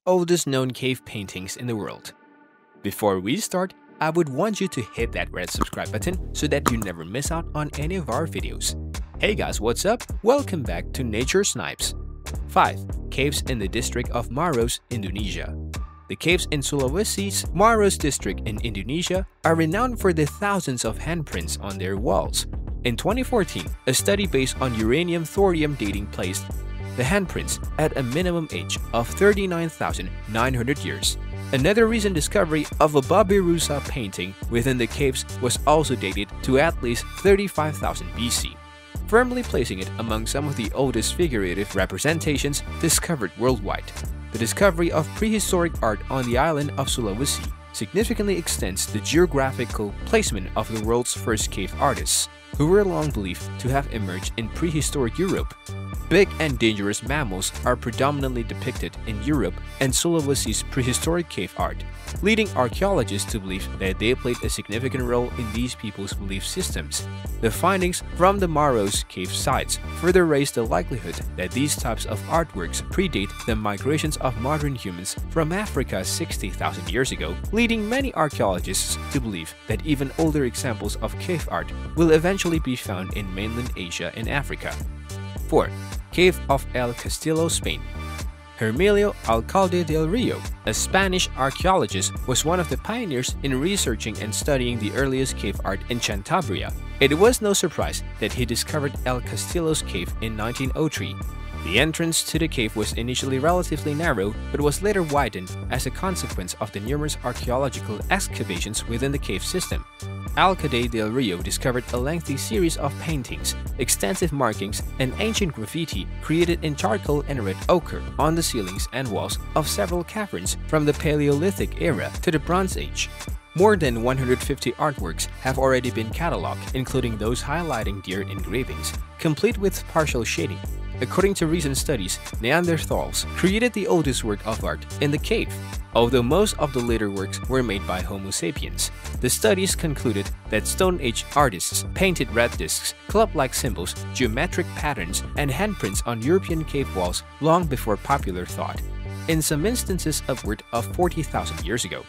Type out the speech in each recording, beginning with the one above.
oldest known cave paintings in the world. Before we start, I would want you to hit that red subscribe button so that you never miss out on any of our videos. Hey guys, what's up? Welcome back to Nature Snipes. 5. Caves in the district of Maros, Indonesia. The caves in Sulawesi's Maros district in Indonesia are renowned for the thousands of handprints on their walls. In 2014, a study based on uranium-thorium dating placed the handprints at a minimum age of 39,900 years. Another recent discovery of a Babirusa painting within the caves was also dated to at least 35,000 BC, firmly placing it among some of the oldest figurative representations discovered worldwide. The discovery of prehistoric art on the island of Sulawesi significantly extends the geographical placement of the world's first cave artists, who were long believed to have emerged in prehistoric Europe. Big and dangerous mammals are predominantly depicted in Europe and Sulawesi's prehistoric cave art, leading archaeologists to believe that they played a significant role in these people's belief systems. The findings from the Maros cave sites further raise the likelihood that these types of artworks predate the migrations of modern humans from Africa 60,000 years ago, leading many archaeologists to believe that even older examples of cave art will eventually be found in mainland Asia and Africa. 4. Cave of El Castillo, Spain. Hermelio Alcalde del Rio, a Spanish archaeologist, was one of the pioneers in researching and studying the earliest cave art in Cantabria. It was no surprise that he discovered El Castillo's cave in 1903. The entrance to the cave was initially relatively narrow, but was later widened as a consequence of the numerous archaeological excavations within the cave system. Alcalde del Rio discovered a lengthy series of paintings, extensive markings, and ancient graffiti created in charcoal and red ochre on the ceilings and walls of several caverns from the Paleolithic era to the Bronze Age. More than 150 artworks have already been catalogued, including those highlighting deer engravings, complete with partial shading. According to recent studies, Neanderthals created the oldest work of art in the cave, although most of the later works were made by Homo sapiens. The studies concluded that Stone Age artists painted red discs, club-like symbols, geometric patterns, and handprints on European cave walls long before popular thought, in some instances upward of 40,000 years ago.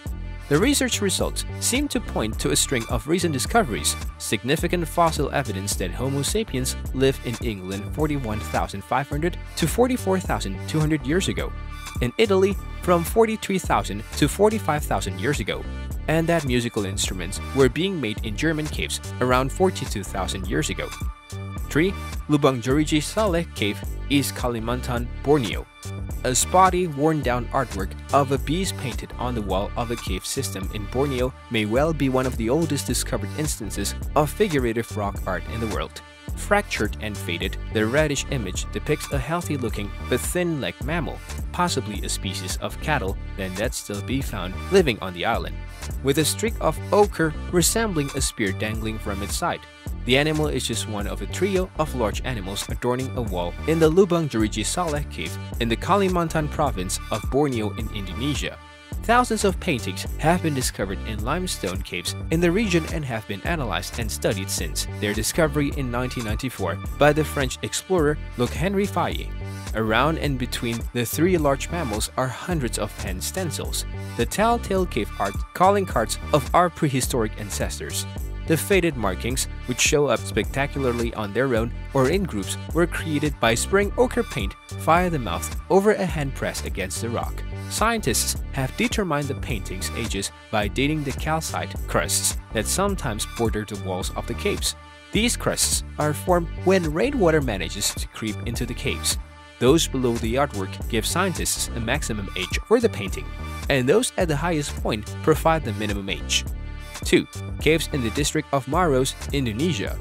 The research results seem to point to a string of recent discoveries, significant fossil evidence that Homo sapiens lived in England 41,500 to 44,200 years ago, in Italy from 43,000 to 45,000 years ago, and that musical instruments were being made in German caves around 42,000 years ago. 3. Lubang Joriji Saleh Cave, East Kalimantan, Borneo. A spotty, worn-down artwork of a beast painted on the wall of a cave system in Borneo may well be one of the oldest discovered instances of figurative rock art in the world. Fractured and faded, the reddish image depicts a healthy-looking but thin-legged mammal, possibly a species of cattle that still be found living on the island, with a streak of ochre resembling a spear dangling from its side. The animal is just one of a trio of large animals adorning a wall in the Lubang Joriji Saleh Cave in the Kalimantan province of Borneo in Indonesia. Thousands of paintings have been discovered in limestone caves in the region and have been analyzed and studied since their discovery in 1994 by the French explorer Luc-Henri Faye. Around and between the three large mammals are hundreds of hand stencils, the telltale cave art calling cards of our prehistoric ancestors. The faded markings, which show up spectacularly on their own or in groups, were created by spraying ochre paint via the mouth over a hand press against the rock. Scientists have determined the painting's ages by dating the calcite crusts that sometimes border the walls of the caves. These crusts are formed when rainwater manages to creep into the caves. Those below the artwork give scientists a maximum age for the painting, and those at the highest point provide the minimum age. 2. Caves in the district of Maros, Indonesia.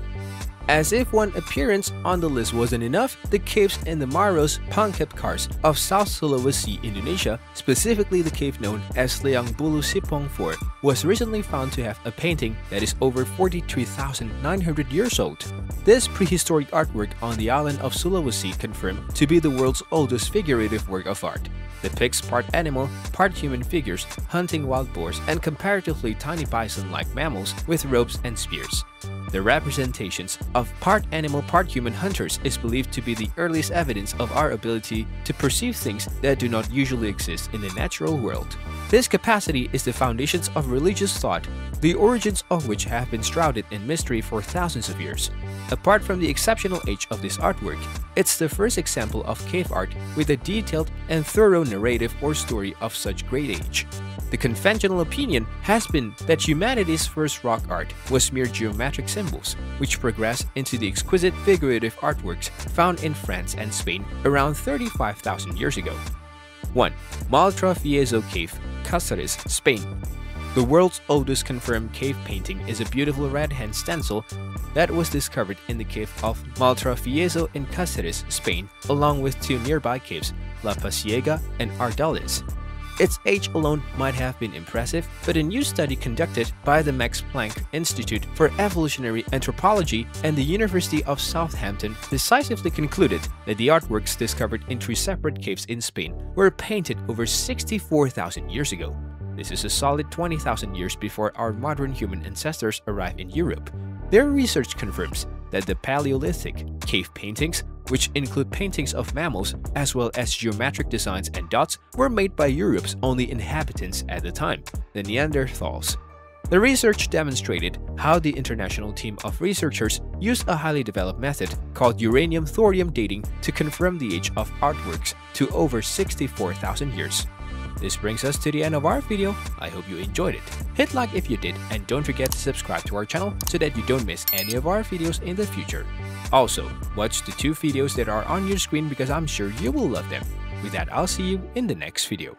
As if one appearance on the list wasn't enough, the caves in the Maros Pangkep Kars of South Sulawesi, Indonesia, specifically the cave known as Leang Bulu Sipong 4, was recently found to have a painting that is over 43,900 years old. This prehistoric artwork on the island of Sulawesi confirmed to be the world's oldest figurative work of art. Depicts part animal, part human figures hunting wild boars and comparatively tiny bison-like mammals with ropes and spears. The representations of part animal, part human hunters is believed to be the earliest evidence of our ability to perceive things that do not usually exist in the natural world. This capacity is the foundations of religious thought, the origins of which have been shrouded in mystery for thousands of years. Apart from the exceptional age of this artwork, it's the first example of cave art with a detailed and thorough narrative or story of such great age. The conventional opinion has been that humanity's first rock art was mere geometric symbols, which progressed into the exquisite figurative artworks found in France and Spain around 35,000 years ago. 1. Maltrafiezo Cave, Cáceres, Spain. The world's oldest confirmed cave painting is a beautiful red hand stencil that was discovered in the cave of Maltrafiezo in Cáceres, Spain, along with two nearby caves, La Pasiega and Ardales. Its age alone might have been impressive, but a new study conducted by the Max Planck Institute for Evolutionary Anthropology and the University of Southampton decisively concluded that the artworks discovered in three separate caves in Spain were painted over 64,000 years ago. This is a solid 20,000 years before our modern human ancestors arrived in Europe. Their research confirms that the Paleolithic cave paintings, which include paintings of mammals as well as geometric designs and dots, were made by Europe's only inhabitants at the time, the Neanderthals. The research demonstrated how the international team of researchers used a highly developed method called uranium-thorium dating to confirm the age of artworks to over 64,000 years. This brings us to the end of our video. I hope you enjoyed it. Hit like if you did, and don't forget to subscribe to our channel so that you don't miss any of our videos in the future. Also, watch the two videos that are on your screen because I'm sure you will love them. With that, I'll see you in the next video.